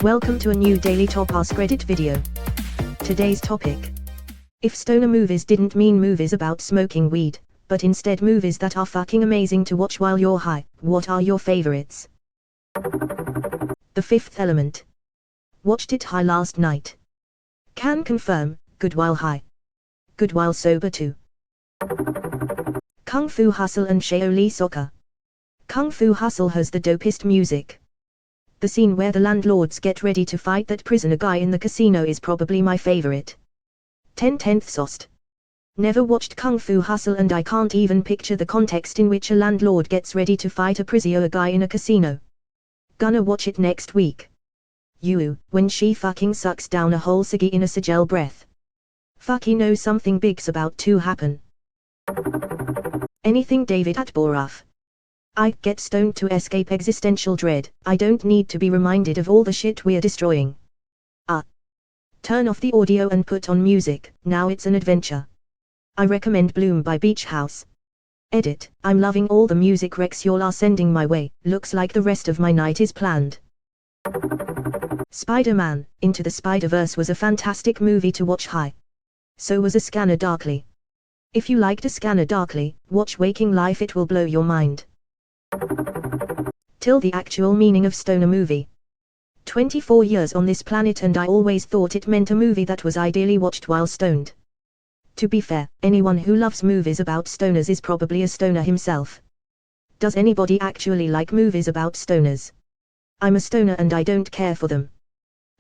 Welcome to a new daily top Askreddit video. Today's topic. If stoner movies didn't mean movies about smoking weed, but instead movies that are fucking amazing to watch while you're high, what are your favorites? The Fifth Element. Watched it high last night. Can confirm, good while high. Good while sober too. Kung Fu Hustle and Shaolin Soccer. Kung Fu Hustle has the dopest music. The scene where the landlords get ready to fight that prisoner guy in the casino is probably my favorite. 10/10 sauced. Never watched Kung Fu Hustle and I can't even picture the context in which a landlord gets ready to fight a prisoner guy in a casino. Gonna watch it next week. When she fucking sucks down a whole ciggy in a sigil breath. Fucky know something big's about to happen. Anything David Attenborough. I get stoned to escape existential dread. I don't need to be reminded of all the shit we're destroying. Turn off the audio and put on music, now it's an adventure. I recommend Bloom by Beach House. Edit, I'm loving all the music recs y'all are sending my way, looks like the rest of my night is planned. Spider-Man, Into the Spider-Verse was a fantastic movie to watch high. So was A Scanner Darkly. If you liked A Scanner Darkly, watch Waking Life, it will blow your mind. Till the actual meaning of stoner movie. 24 years on this planet and I always thought it meant a movie that was ideally watched while stoned. To be fair, anyone who loves movies about stoners is probably a stoner himself. Does anybody actually like movies about stoners? I'm a stoner and I don't care for them.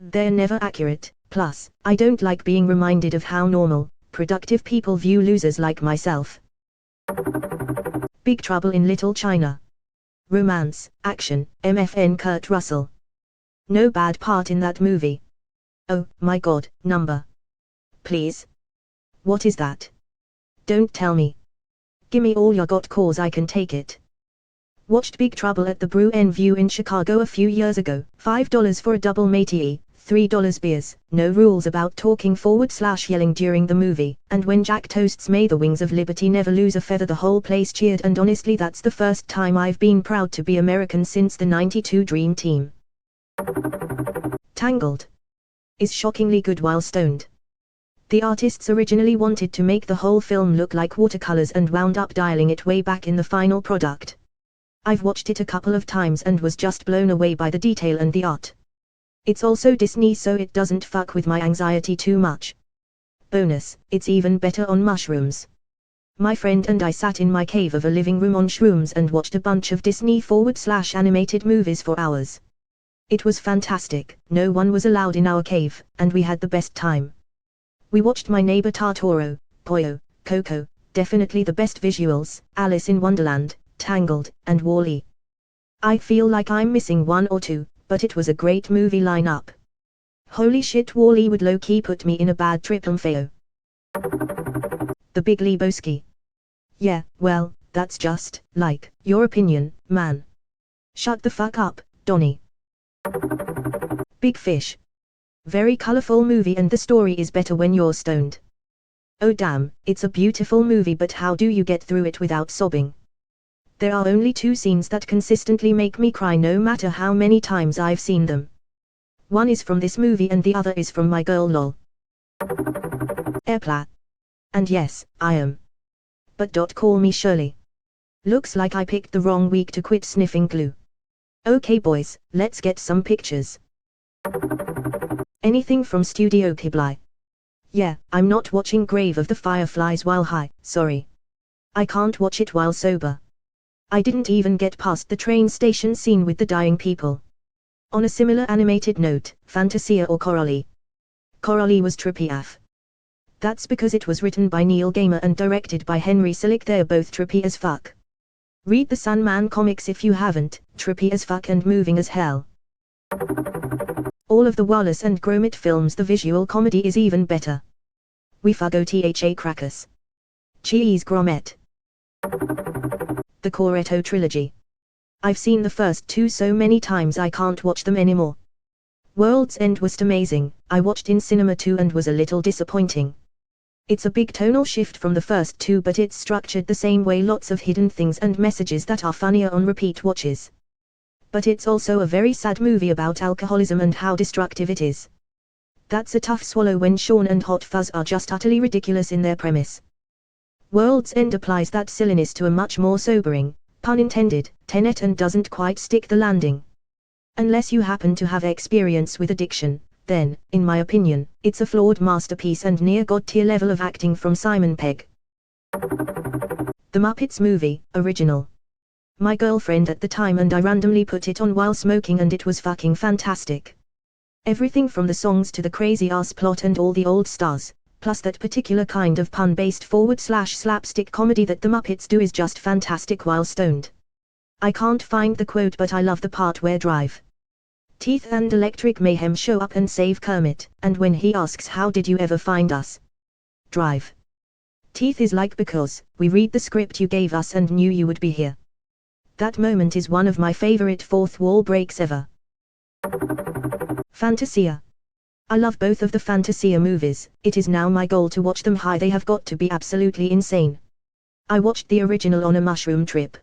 They're never accurate, plus, I don't like being reminded of how normal, productive people view losers like myself. Big Trouble in Little China. Romance, action, MFN Kurt Russell. No bad part in that movie. Oh my god, number. Please. What is that? Don't tell me. Gimme all you got cause I can take it. Watched Big Trouble at the Brew-N-View in Chicago a few years ago, $5 for a double matey, $3 beers, no rules about talking / yelling during the movie, and when Jack toasts May the Wings of Liberty never lose a feather the whole place cheered and honestly that's the first time I've been proud to be American since the '92 Dream Team. Tangled. Is shockingly good while stoned. The artists originally wanted to make the whole film look like watercolors and wound up dialing it way back in the final product. I've watched it a couple of times and was just blown away by the detail and the art. It's also Disney so it doesn't fuck with my anxiety too much. Bonus, it's even better on mushrooms. My friend and I sat in my cave of a living room on shrooms and watched a bunch of Disney / animated movies for hours. It was fantastic, no one was allowed in our cave, and we had the best time. We watched My Neighbor Totoro, Poyo, Coco, definitely the best visuals, Alice in Wonderland, Tangled, and Wall-E. I feel like I'm missing one or two, but it was a great movie lineup. Holy shit, Wall-E would low-key put me in a bad trip. The Big Lebowski. Yeah, well, that's just, like, your opinion, man. Shut the fuck up, Donnie. Big Fish. Very colorful movie and the story is better when you're stoned. Oh damn, it's a beautiful movie but how do you get through it without sobbing? There are only two scenes that consistently make me cry no matter how many times I've seen them. One is from this movie and the other is from My Girl LOL. Airplane. And yes, I am. But don't call me Shirley. Looks like I picked the wrong week to quit sniffing glue. Okay boys, let's get some pictures. Anything from Studio Ghibli. Yeah, I'm not watching Grave of the Fireflies while high, sorry. I can't watch it while sober. I didn't even get past the train station scene with the dying people. On a similar animated note, Fantasia or Coralie. Coralie was trippy AF. That's because it was written by Neil Gaiman and directed by Henry Selick. They're both trippy as fuck. Read the Sandman comics if you haven't, trippy as fuck and moving as hell. All of the Wallace and Gromit films, the visual comedy is even better. We fago tha crackers. Cheese Gromit. The Corretto trilogy. I've seen the first two so many times I can't watch them anymore. World's End was amazing, I watched in cinema too and was a little disappointing. It's a big tonal shift from the first two but it's structured the same way, lots of hidden things and messages that are funnier on repeat watches. But it's also a very sad movie about alcoholism and how destructive it is. That's a tough swallow when Sean and Hot Fuzz are just utterly ridiculous in their premise. World's End applies that silliness to a much more sobering, pun intended, tenet and doesn't quite stick the landing. Unless you happen to have experience with addiction, then, in my opinion, it's a flawed masterpiece and near God-tier level of acting from Simon Pegg. The Muppets Movie, Original. My girlfriend at the time and I randomly put it on while smoking and it was fucking fantastic. Everything from the songs to the crazy-ass plot and all the old stars, plus that particular kind of pun-based /slapstick comedy that the Muppets do is just fantastic while stoned. I can't find the quote but I love the part where Drive, Teeth and Electric Mayhem show up and save Kermit, and when he asks how did you ever find us? Drive, Teeth is like because, we read the script you gave us and knew you would be here. That moment is one of my favorite fourth wall breaks ever. Fantasia. I love both of the Fantasia movies, it is now my goal to watch them. They have got to be absolutely insane. I watched the original on a mushroom trip.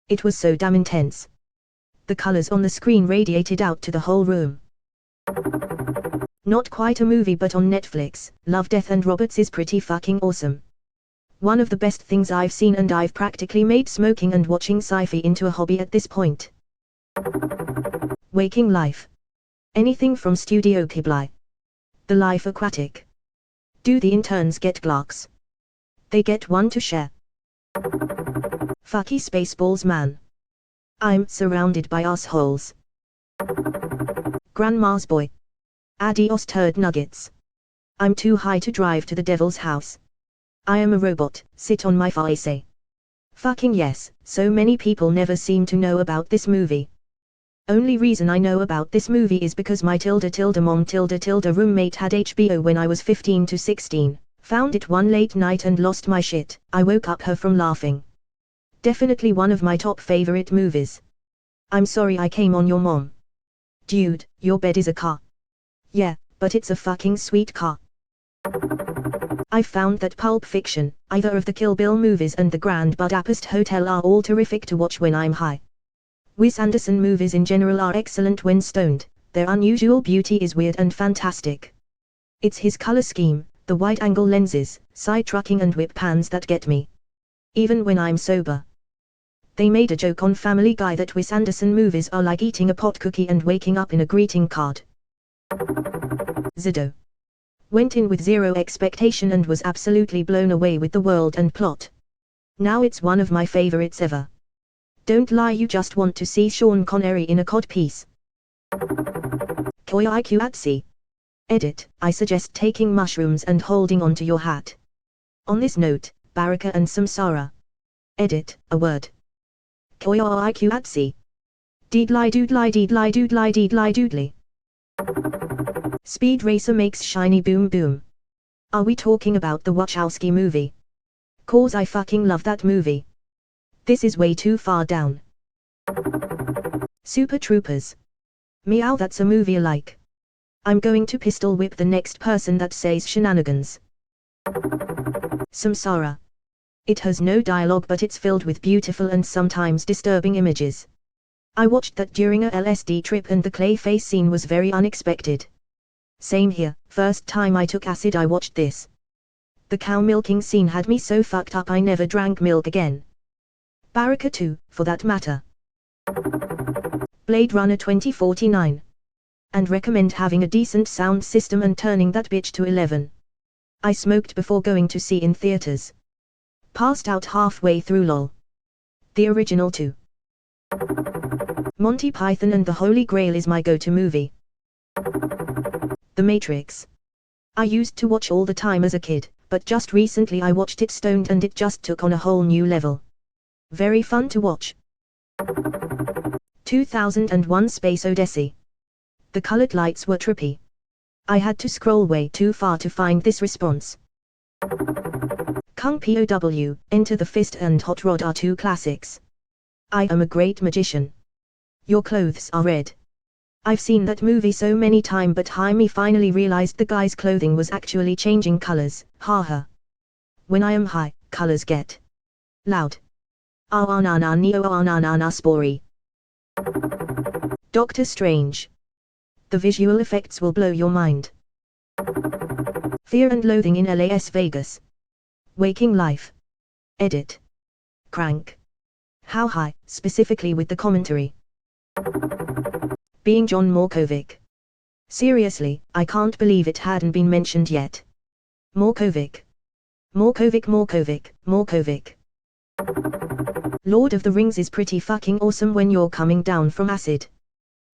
It was so damn intense. The colors on the screen radiated out to the whole room. Not quite a movie but on Netflix, Love, Death and Robots is pretty fucking awesome. One of the best things I've seen and I've practically made smoking and watching sci-fi into a hobby at this point. Waking Life. Anything from Studio Ghibli. The Life Aquatic. Do the interns get Glarks? They get one to share. Fucky Spaceballs Man. I'm surrounded by assholes. Grandma's Boy. Adios turd nuggets. I'm too high to drive to the devil's house. I am a robot, sit on my face. Fucking yes, so many people never seem to know about this movie. Only reason I know about this movie is because my mom roommate had HBO when I was 15 to 16, found it one late night and lost my shit. I woke up her from laughing. Definitely one of my top favorite movies. I'm sorry I came on your mom. Dude, your bed is a car. Yeah, but it's a fucking sweet car. I found that Pulp Fiction, either of the Kill Bill movies and the Grand Budapest Hotel are all terrific to watch when I'm high. Wes Anderson movies in general are excellent when stoned, their unusual beauty is weird and fantastic. It's his color scheme, the wide-angle lenses, side-trucking and whip pans that get me. Even when I'm sober. They made a joke on Family Guy that Wes Anderson movies are like eating a pot cookie and waking up in a greeting card. Ziddo. Went in with zero expectation and was absolutely blown away with the world and plot. Now it's one of my favorites ever. Don't lie, you just want to see Sean Connery in a cod piece. Koi IQ at sea. Edit, I suggest taking mushrooms and holding on to your hat. On this note, Baraka and Samsara. Edit, a word. Koi IQ at sea. Deedly doodly deedly doodly deedly doodly. Speed Racer makes shiny boom boom. Are we talking about the Wachowski movie? Cause I fucking love that movie. This is way too far down. Super Troopers. Meow, that's a movie alike. I'm going to pistol whip the next person that says shenanigans. Samsara. It has no dialogue but it's filled with beautiful and sometimes disturbing images. I watched that during a LSD trip and the Clayface scene was very unexpected. Same here, first time I took acid I watched this. The cow milking scene had me so fucked up I never drank milk again. Baraka 2, for that matter. Blade Runner 2049. And recommend having a decent sound system and turning that bitch to 11. I smoked before going to see in theaters. Passed out halfway through lol. The original 2. Monty Python and the Holy Grail is my go-to movie. The Matrix. I used to watch all the time as a kid, but just recently I watched it stoned and it just took on a whole new level. Very fun to watch. 2001 Space Odyssey. The colored lights were trippy. I had to scroll way too far to find this response. Kung POW, Enter the Fist and Hot Rod are two classics. I am a great magician. Your clothes are red. I've seen that movie so many times but me finally realized the guy's clothing was actually changing colors, haha. When I am high, colors get loud. Ah na na neo ah na na na spory. Doctor Strange. The visual effects will blow your mind. Fear and Loathing in Las Vegas. Waking Life. Edit. Crank. How High, specifically with the commentary. Being John Malkovich. Seriously, I can't believe it hadn't been mentioned yet. Malkovich. Malkovich. Lord of the Rings is pretty fucking awesome when you're coming down from acid.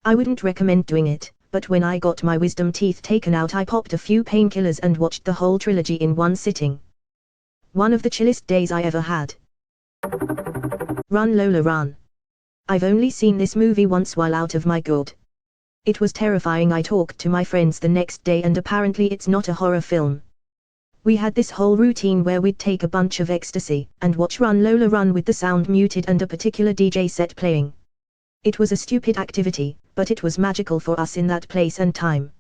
I wouldn't recommend doing it, but when I got my wisdom teeth taken out I popped a few painkillers and watched the whole trilogy in one sitting. One of the chillest days I ever had. Run Lola Run. I've only seen this movie once while out of my gourd. It was terrifying. I talked to my friends the next day and apparently it's not a horror film. We had this whole routine where we'd take a bunch of ecstasy and watch Run Lola Run with the sound muted and a particular DJ set playing. It was a stupid activity, but it was magical for us in that place and time.